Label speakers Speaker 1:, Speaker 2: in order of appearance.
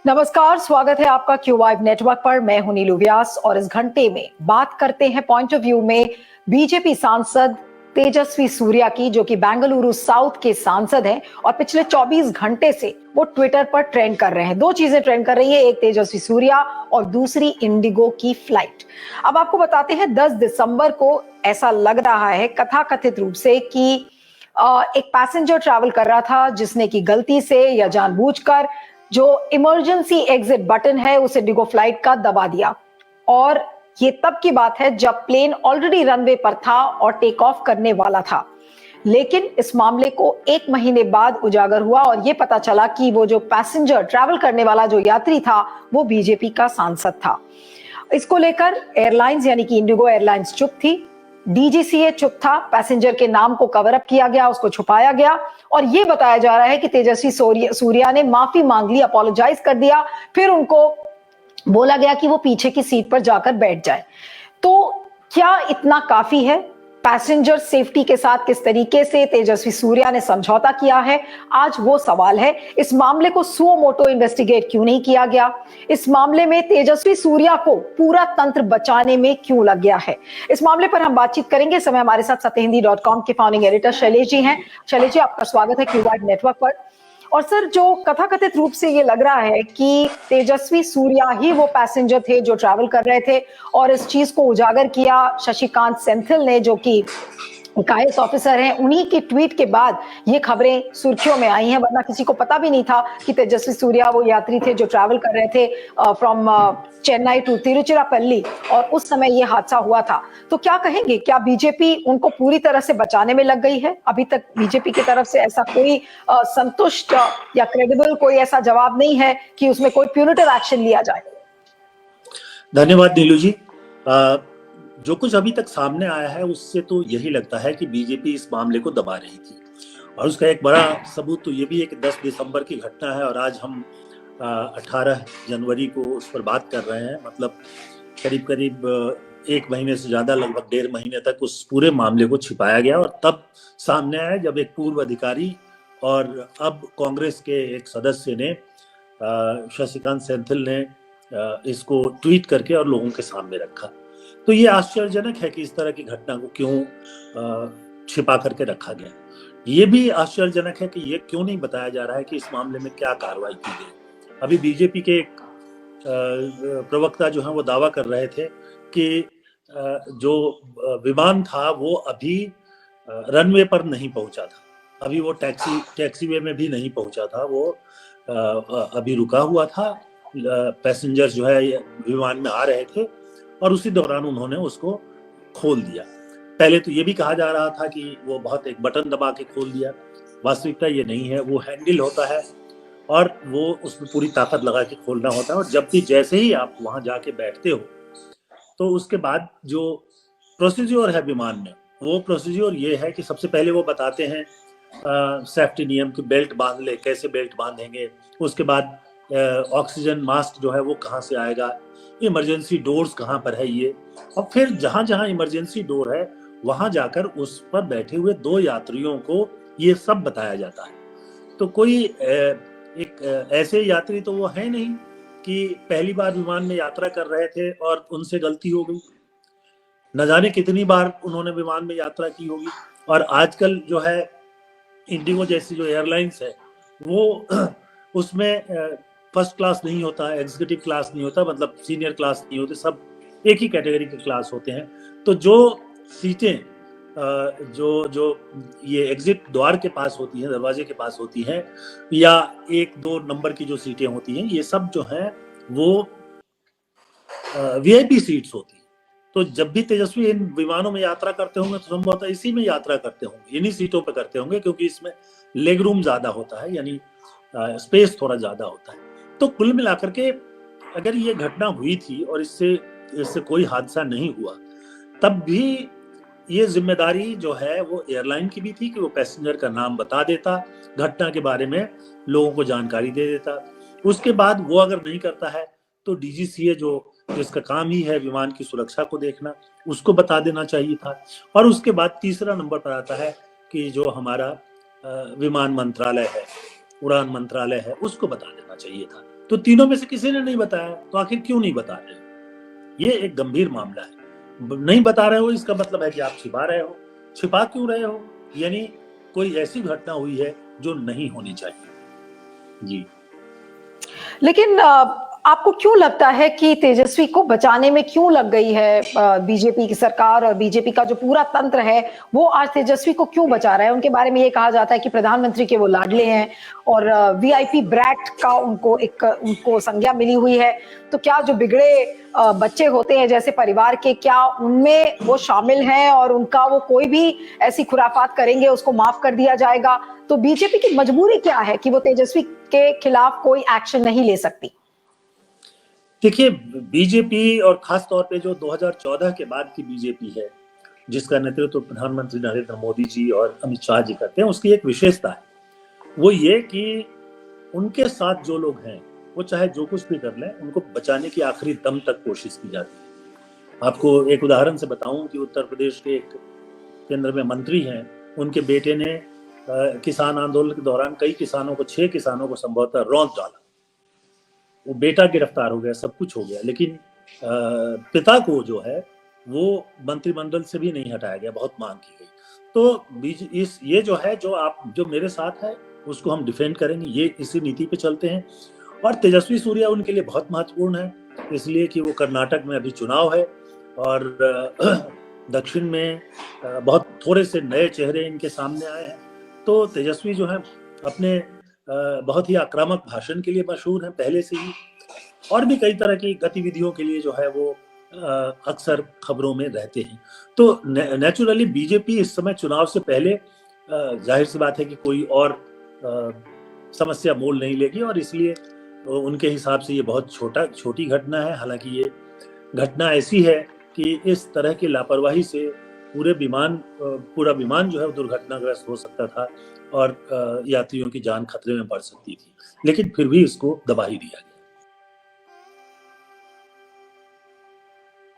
Speaker 1: नमस्कार, स्वागत है आपका क्यू वाइब नेटवर्क पर। मैं हूं नीलू व्यास और इस घंटे में बात करते हैं पॉइंट ऑफ व्यू में बीजेपी सांसद तेजस्वी सूर्या की, जो कि बेंगलुरु साउथ के सांसद हैं और पिछले 24 घंटे से वो ट्विटर पर ट्रेंड कर रहे हैं। दो चीजें ट्रेंड कर रही है, एक तेजस्वी सूर्या और दूसरी इंडिगो की फ्लाइट। अब आपको बताते हैं 10 दिसंबर को ऐसा लग रहा है कथाकथित रूप से कि एक पैसेंजर ट्रैवल कर रहा था जिसने की गलती से या जानबूझकर जो इमरजेंसी एग्जिट बटन है उस इंडिगो फ्लाइट का दबा दिया। और ये तब की बात है जब प्लेन ऑलरेडी रनवे पर था और टेक ऑफ करने वाला था। लेकिन इस मामले को 1 महीने बाद उजागर हुआ और ये पता चला कि वो जो पैसेंजर ट्रैवल करने वाला जो यात्री था वो बीजेपी का सांसद था। इसको लेकर एयरलाइंस यानी कि इंडिगो एयरलाइंस चुप थी, डीजीसीए चुप था, पैसेंजर के नाम को कवर अप किया गया, उसको छुपाया गया और ये बताया जा रहा है कि तेजस्वी सूर्या ने माफी मांग ली, अपोलोजाइज कर दिया, फिर उनको बोला गया कि वो पीछे की सीट पर जाकर बैठ जाए। तो क्या इतना काफी है? पैसेंजर सेफ्टी के साथ किस तरीके से तेजस्वी सूर्या ने समझौता किया है, आज वो सवाल है। इस मामले को सुओ मोटो इन्वेस्टिगेट क्यों नहीं किया गया? इस मामले में तेजस्वी सूर्या को पूरा तंत्र बचाने में क्यों लग गया है? इस मामले पर हम बातचीत करेंगे। इस समय हमारे साथ सत्यहिंदी.com के फाउंडिंग एडिटर शैलेश जी हैं। शैलेश जी, आपका स्वागत है क्यू वाइब नेटवर्क पर। और सर, जो कथाकथित रूप से ये लग रहा है कि तेजस्वी सूर्या ही वो पैसेंजर थे जो ट्रैवल कर रहे थे और इस चीज को उजागर किया शशिकांत सेंथिल ने, जो कि IAS ऑफिसर हैं। उन्हीं की ट्वीट के बाद ये खबरें सुर्खियों में आई हैं, वरना किसी को पता भी नहीं था कि तेजस्वी सूर्या वो यात्री थे जो ट्रैवल कर रहे थे फ्रॉम चेन्नई टू तिरुचिरापल्ली और उस समय ये हादसा हुआ था। तो क्या कहेंगे, क्या बीजेपी उनको पूरी तरह से बचाने में लग गई है? अभी तक बीजेपी की तरफ से ऐसा कोई संतुष्ट या क्रेडिबल कोई ऐसा जवाब नहीं है कि उसमें कोई प्यूनिटिव एक्शन लिया जाए।
Speaker 2: धन्यवाद नीलू जी। जो कुछ अभी तक सामने आया है उससे तो यही लगता है कि बीजेपी इस मामले को दबा रही थी और उसका एक बड़ा सबूत तो ये भी है कि 10 दिसंबर की घटना है और आज हम 18 जनवरी को उस पर बात कर रहे हैं। मतलब करीब करीब 1 महीने से ज्यादा, लगभग 1.5 महीने तक उस पूरे मामले को छिपाया गया और तब सामने आया जब एक पूर्व अधिकारी और अब कांग्रेस के एक सदस्य ने, शशिकांत सेंथिल ने, इसको ट्वीट करके और लोगों के सामने रखा। तो ये आश्चर्यजनक है कि इस तरह की घटना को क्यों छिपा करके रखा गया। ये भी आश्चर्यजनक है कि ये क्यों नहीं बताया जा रहा है कि इस मामले में क्या कार्रवाई की गई। अभी बीजेपी के एक प्रवक्ता जो है वो दावा कर रहे थे कि जो विमान था वो अभी रनवे पर नहीं पहुंचा था, अभी वो टैक्सीवे में भी नहीं पहुंचा था, वो अभी रुका हुआ था। पैसेंजर्स जो है विमान में आ रहे थे और उसी दौरान उन्होंने उसको खोल दिया। पहले तो ये भी कहा जा रहा था कि वो बहुत एक बटन दबा के खोल दिया। वास्तविकता ये नहीं है, वो हैंडल होता है और वो उसमें पूरी ताकत लगा के खोलना होता है। और जब भी जैसे ही आप वहां जाके बैठते हो तो उसके बाद जो प्रोसीज्योर है विमान में, वो प्रोसीज्योर ये है कि सबसे पहले वो बताते हैं सेफ्टी नियम की, बेल्ट बांध ले, कैसे बेल्ट बांधेंगे। उसके बाद ऑक्सीजन मास्क जो है वो कहाँ से आएगा, इमरजेंसी डोर्स कहाँ पर है ये, और फिर जहां जहां इमरजेंसी डोर है वहां जाकर उस पर बैठे हुए 2 यात्रियों को ये सब बताया जाता है। तो कोई एक ऐसे यात्री तो वो है नहीं कि पहली बार विमान में यात्रा कर रहे थे और उनसे गलती हो गई। न जाने कितनी बार उन्होंने विमान में यात्रा की होगी। और आजकल जो है इंडिगो जैसी जो एयरलाइंस है वो उसमें फर्स्ट क्लास नहीं होता, एग्जीक्यूटिव क्लास नहीं होता, मतलब सीनियर क्लास नहीं होते, सब एक ही कैटेगरी के क्लास होते हैं। तो जो सीटें जो ये एग्जिट द्वार के पास होती हैं, दरवाजे के पास होती हैं, या 1-2 नंबर की जो सीटें होती हैं, ये सब जो हैं वो वीआईपी सीट्स होती हैं। तो जब भी तेजस्वी इन विमानों में यात्रा करते होंगे तो संभवतः इसी में यात्रा करते होंगे, इन्हीं सीटों पर करते होंगे, क्योंकि इसमें लेग रूम ज्यादा होता है, यानी स्पेस थोड़ा ज्यादा होता है। तो कुल मिलाकर के अगर ये घटना हुई थी और इससे कोई हादसा नहीं हुआ, तब भी ये जिम्मेदारी जो है वो एयरलाइन की भी थी कि वो पैसेंजर का नाम बता देता, घटना के बारे में लोगों को जानकारी दे देता। उसके बाद वो अगर नहीं करता है तो डीजीसीए जिसका काम ही है विमान की सुरक्षा को देखना, उसको बता देना चाहिए था। और उसके बाद तीसरा नंबर पर आता है कि जो हमारा विमान मंत्रालय है, उड़ान मंत्रालय है, उसको बता देना चाहिए था। तो तीनों में से किसी ने नहीं बताया, तो आखिर क्यों नहीं बता रहे? ये एक गंभीर मामला है। नहीं बता रहे हो इसका मतलब है कि आप छिपा रहे हो। छिपा क्यों रहे हो? यानी कोई ऐसी घटना हुई है जो नहीं होनी चाहिए। जी।
Speaker 1: लेकिन आपको क्यों लगता है कि तेजस्वी को बचाने में क्यों लग गई है बीजेपी की सरकार, और बीजेपी का जो पूरा तंत्र है वो आज तेजस्वी को क्यों बचा रहा है? उनके बारे में ये कहा जाता है कि प्रधानमंत्री के वो लाडले हैं और वीआईपी ब्रैट का उनको संज्ञा मिली हुई है। तो क्या जो बिगड़े बच्चे होते हैं जैसे परिवार के, क्या उनमें वो शामिल हैं और उनका वो कोई भी ऐसी खुराफात करेंगे उसको माफ कर दिया जाएगा? तो बीजेपी की मजबूरी क्या है कि वो तेजस्वी के खिलाफ कोई एक्शन नहीं ले सकती?
Speaker 2: देखिए, बीजेपी और खास तौर पे जो 2014 के बाद की बीजेपी है, जिसका नेतृत्व प्रधानमंत्री नरेंद्र मोदी जी और अमित शाह जी करते हैं, उसकी एक विशेषता है। वो ये कि उनके साथ जो लोग हैं वो चाहे जो कुछ भी कर लें, उनको बचाने की आखिरी दम तक कोशिश की जाती है। आपको एक उदाहरण से बताऊं कि उत्तर प्रदेश के एक केंद्र में मंत्री हैं, उनके बेटे ने किसान आंदोलन के दौरान कई किसानों को 6 किसानों को संभवतः रौंद डाला। वो बेटा गिरफ्तार हो गया, सब कुछ हो गया, लेकिन पिता को जो है वो मंत्रिमंडल से भी नहीं हटाया गया, बहुत मांग की गई। तो ये जो है, जो मेरे साथ है उसको हम डिफेंड करेंगे, ये इसी नीति पे चलते हैं। और तेजस्वी सूर्या उनके लिए बहुत महत्वपूर्ण है, इसलिए कि वो कर्नाटक में अभी चुनाव है और दक्षिण में बहुत थोड़े से नए चेहरे इनके सामने आए हैं। तो तेजस्वी जो है अपने बहुत ही आक्रामक भाषण के लिए मशहूर हैं पहले से ही, और भी कई तरह की गतिविधियों के लिए जो है वो अक्सर खबरों में रहते हैं। तो नेचुरली बीजेपी इस समय चुनाव से पहले जाहिर सी बात है कि कोई और समस्या मोल नहीं लेगी, और इसलिए उनके हिसाब से ये बहुत छोटी घटना है। हालांकि ये घटना ऐसी है कि इस तरह की लापरवाही से पूरा विमान जो है वो दुर्घटनाग्रस्त हो सकता था और यात्रियों की जान खतरे में पड़ सकती थी, लेकिन फिर भी इसको दबा ही दिया गया।